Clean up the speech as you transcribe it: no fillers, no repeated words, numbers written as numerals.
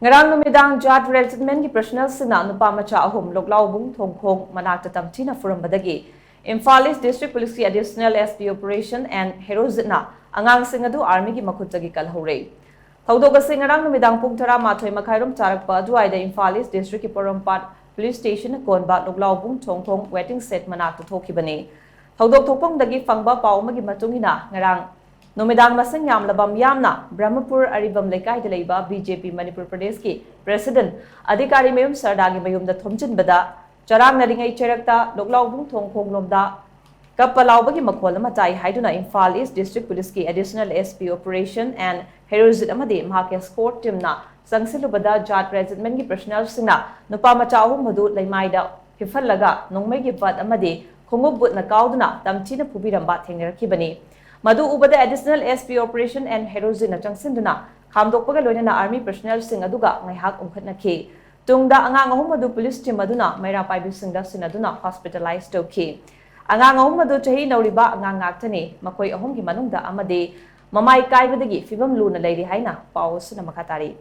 Ngarang numidang JAT Regiment ki personnel sina Nupamacha ahum Loklaobung Thongkhong manak tamthina phurambadagi Imphal East District Police ki additional SP operation and Herojit na angang singadu army ki Khuttagi kalhore. Thaudoga singarang numidang pung thara mathoi makhairum charakpa duaida Imphal East District ki Porompat Police Station konba Loklaobung Thongkhong waiting set manak thokibani. Thaudok thokpong dagi fangba pau magi matungina ngarang Numidang masang yamlabam yamna Brahmapur Aribam Lekai Delaiba BJP Manipur Pradesh ki President Adhikari Mayum Sardagi Mayum da Thomchin Bada Charang Naringai Cherakta Loklaobung Thongkhong Lomda Kapalaubagi Makola Matai Haiduna Imphal East District Police ki additional SP operation and Herojit Amade Mahake escort team na Sangsilubada JAT Regiment ki personnel singna Nupamacha ahum madu Laimaida Hifallaga Nongmai ki Vat Amade Khongubut na Kauduna Tamthina Phubiramba Thengrakibani Madu ubada additional SP operation and Herojit na changsinduna khamdokpaga loinana army personnel sing aduga ngaihak umkhatnakhi tungda angang ahum madu police team aduna maira paibi singda sinaduna hospitalized tokhi angang ahum madu chahi nauriba angang ngaktani makoi ahum gi manungda amade mamai kaibadagi fibam luna leiri haina pawsuna makatari